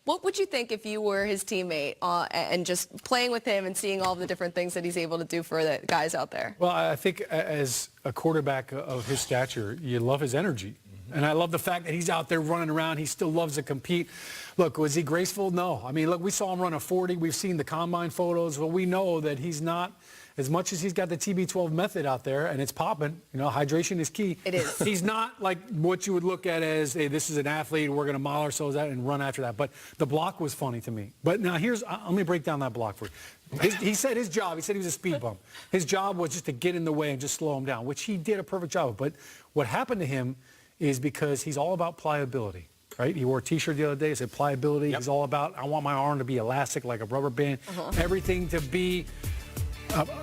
What would you think if you were his teammate and just playing with him and seeing all the different things that he's able to do for the guys out there? Well, I think as a quarterback of his stature, you love his energy. And I love the fact that he's out there running around. He still loves to compete. Look, was he graceful? No. I mean, look, we saw him run a 40. We've seen the combine photos. Well, we know that he's not, as much as he's got the TB12 method out there, and it's popping, you know, hydration is key. It is. He's not like what you would look at as, hey, this is an athlete, we're going to model ourselves out and run after that. But the block was funny to me. But now let me break down that block for you. He said his job, he said he was a speed bump. His job was just to get in the way and just slow him down, which he did a perfect job of. But what happened to him is because he's all about pliability, right? He wore a T-shirt the other day. It said pliability. Yep. He's all about, I want my arm to be elastic like a rubber band. Everything to be,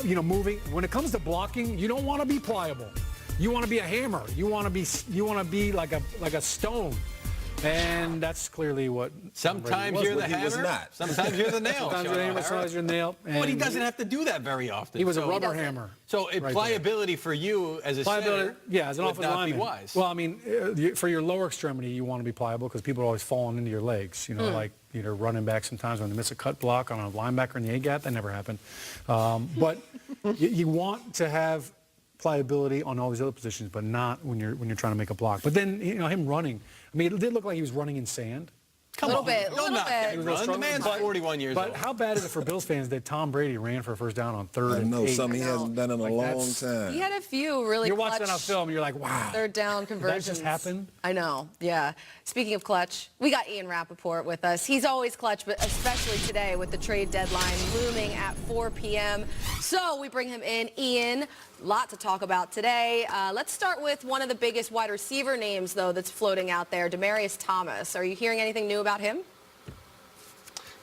moving. When it comes to blocking, you don't want to be pliable. You want to be a hammer. You want to be like a stone. And that's clearly what. Sometimes you're the hammer. Sometimes you're the nail. Sometimes you're the hammer. Sometimes you're the nail. But he doesn't have to do that very often. He was a rubber hammer. So pliability for you as a center, yeah, as an offensive lineman. Wise. Well, I mean, for your lower extremity, you want to be pliable because people are always falling into your legs. You know, like running back sometimes when they miss a cut block on a linebacker in the A-gap. That never happened. But you want to have pliability on all these other positions, but not when you're trying to make a block. But then, him running, I mean, it did look like he was running in sand. A little bit. The man's 41 years old. But how bad is it for Bills fans that Tom Brady ran for a first down on third and 8? I know, something he hasn't done in a long time. He had a few really You're clutch watching on film, you're like, wow. third down conversions. That just happened? I know, yeah. Speaking of clutch, we got Ian Rappaport with us. He's always clutch, but especially today with the trade deadline looming at 4 p.m. So we bring him in. Ian, lot to talk about today. Let's start with one of the biggest wide receiver names, though, that's floating out there, Demaryius Thomas. Are you hearing anything new about him?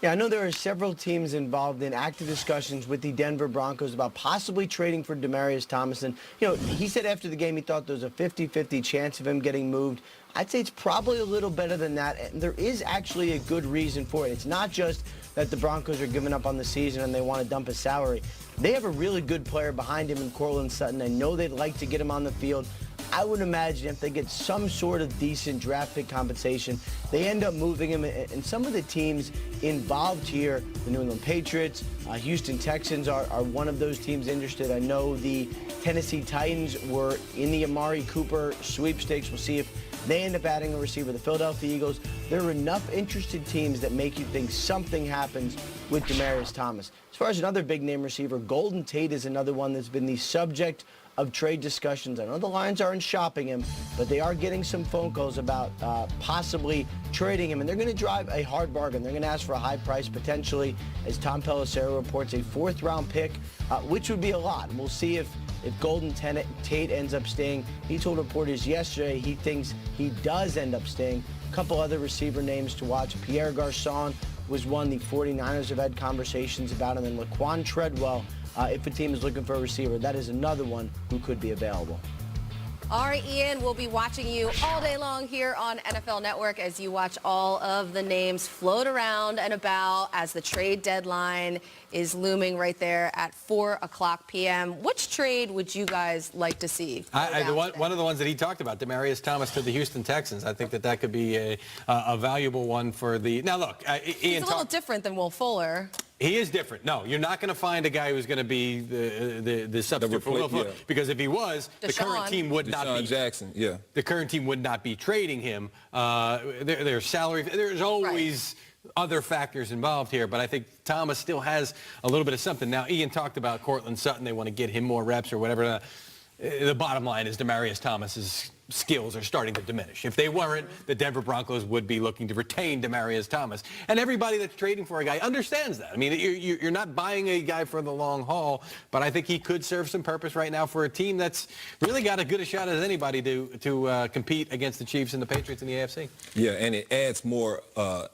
Yeah, I know there are several teams involved in active discussions with the Denver Broncos about possibly trading for Demaryius Thomas. And, he said after the game he thought there was a 50-50 chance of him getting moved. I'd say it's probably a little better than that. And there is actually a good reason for it. It's not just that the Broncos are giving up on the season and they want to dump his salary. They have a really good player behind him in Courtland Sutton. I know they'd like to get him on the field. I would imagine if they get some sort of decent draft pick compensation, they end up moving him. And some of the teams involved here, the New England Patriots, Houston Texans are one of those teams interested. I know the Tennessee Titans were in the Amari Cooper sweepstakes. We'll see if they end up adding a receiver. The Philadelphia Eagles, there are enough interested teams that make you think something happens with Demaryius Thomas. As far as another big-name receiver, Golden Tate is another one that's been the subject of trade discussions. I know the Lions aren't shopping him, but they are getting some phone calls about possibly trading him, and they're going to drive a hard bargain. They're going to ask for a high price, potentially, as Tom Pelissero reports, a 4th-round pick, which would be a lot. And we'll see if Golden Tate ends up staying. He told reporters yesterday he thinks he does end up staying. A couple other receiver names to watch. Pierre Garçon was one the 49ers have had conversations about, and then Laquan Treadwell, if a team is looking for a receiver, that is another one who could be available. All right, Ian, we'll be watching you all day long here on NFL Network as you watch all of the names float around and about as the trade deadline is looming right there at 4 o'clock p.m. Which trade would you guys like to see? One of the ones that he talked about, Demaryius Thomas to the Houston Texans. I think that could be a valuable one for the. Now, look, Ian, it's a little different than Will Fuller. He is different. No, you're not going to find a guy who's going to be the substitute for Will Fuller, because if he was, the current team would not be. Jackson, yeah. The current team would not be trading him. There's salary. There's always other factors involved here, but I think Thomas still has a little bit of something. Now, Ian talked about Courtland Sutton. They want to get him more reps or whatever. The bottom line is Demaryius Thomas's skills are starting to diminish. If they weren't, the Denver Broncos would be looking to retain Demaryius Thomas. And everybody that's trading for a guy understands that. I mean, you're not buying a guy for the long haul, but I think he could serve some purpose right now for a team that's really got as good a shot as anybody to compete against the Chiefs and the Patriots in the AFC. Yeah, and it adds more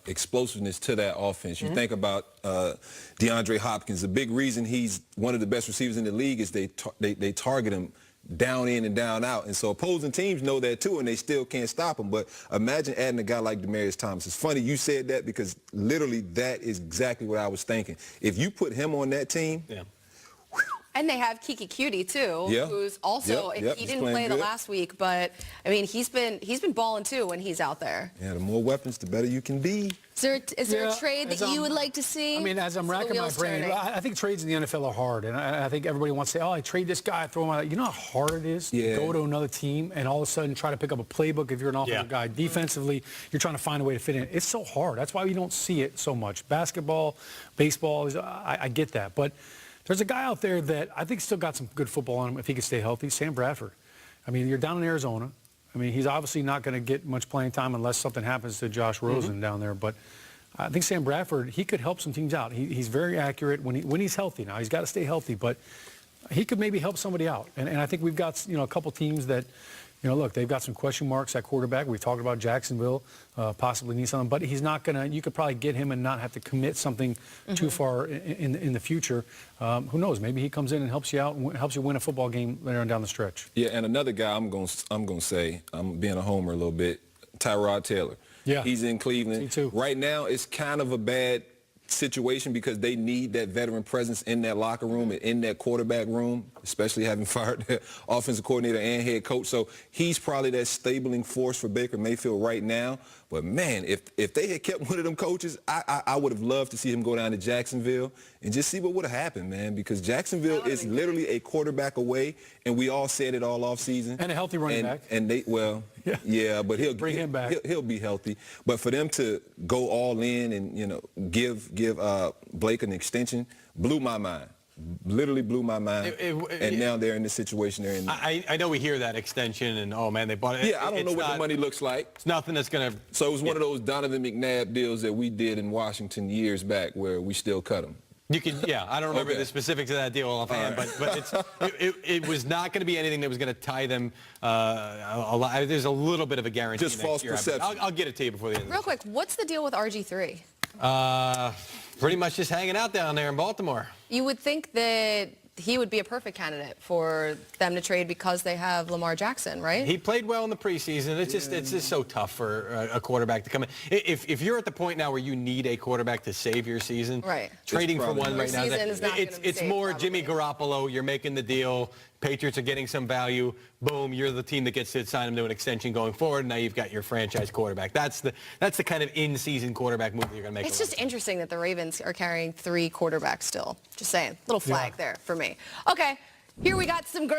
explosiveness to that offense. You think about DeAndre Hopkins. The big reason he's one of the best receivers in the league is they target him down in and down out. And so opposing teams know that too, and they still can't stop him. But imagine adding a guy like Demaryius Thomas. It's funny you said that because literally that is exactly what I was thinking. If you put him on that team, And they have Kiki Cutie too, Yeah. who's also Yep, he he's didn't playing play the good. last week, but I mean he's been balling too when he's out there. Yeah, the more weapons, the better you can be. Is there Yeah, a trade as that you I'm- would like to see? I mean, as I'm So the racking my wheels brain, turning. I think trades in the NFL are hard, and I think everybody wants to say, "Oh, I trade this guy, throw him out." You know how hard it is Yeah. to go to another team and all of a sudden try to pick up a playbook if you're an offensive Yeah. guy. Defensively, you're trying to find a way to fit in. It's so hard. That's why you don't see it so much. Basketball, baseball, I get that, but there's a guy out there that I think still got some good football on him if he could stay healthy. Sam Bradford. I mean, you're down in Arizona. I mean, he's obviously not going to get much playing time unless something happens to Josh Rosen down there, but. I think Sam Bradford, he could help some teams out. He's very accurate when he's healthy. Now, he's got to stay healthy, but he could maybe help somebody out. And I think we've got, a couple teams that, look, they've got some question marks at quarterback. We talked about Jacksonville, possibly need something, but he's not going to, you could probably get him and not have to commit something too far in the future. Who knows? Maybe he comes in and helps you out and helps you win a football game later on down the stretch. Yeah, and another guy I'm gonna say, I'm being a homer a little bit, Tyrod Taylor. Yeah. He's in Cleveland. Me too. Right now, it's kind of a bad situation because they need that veteran presence in that locker room and in that quarterback room, especially having fired their offensive coordinator and head coach. So he's probably that stabling force for Baker Mayfield right now. But, man, if they had kept one of them coaches, I would have loved to see him go down to Jacksonville and just see what would have happened, man, because Jacksonville is literally a quarterback away, and we all said it all offseason. And a healthy running back. And they, well, yeah, but Bring him back. He'll be healthy. But for them to go all in and, give Blake an extension blew my mind. Literally blew my mind. And now they're in the situation they're in. I know we hear that extension and, oh, man, they bought it. Yeah, I don't know what the money looks like. It's nothing that's going to. So it was one of those Donovan McNabb deals that we did in Washington years back where we still cut him. You can, yeah, I don't remember Okay. the specifics of that deal offhand, but it was not going to be anything that was going to tie them a lot. There's a little bit of a guarantee. Just next false year. perception. I'll get it to you before the end of Real quick, what's the deal with RG3? Pretty much just hanging out down there in Baltimore. You would think that he would be a perfect candidate for them to trade because they have Lamar Jackson, right? He played well in the preseason. It's just so tough for a quarterback to come in. If you're at the point now where you need a quarterback to save your season, Right. trading It's for probably one not. right now, Your season is not gonna be it's saved, more probably. Jimmy Garoppolo. You're making the deal. Patriots are getting some value. Boom, you're the team that gets to sign him to an extension going forward. Now you've got your franchise quarterback. That's the kind of in-season quarterback move that you're going to make. It's just interesting that the Ravens are carrying 3 quarterbacks still. Just saying. Little flag there for me. Okay, here we got some great...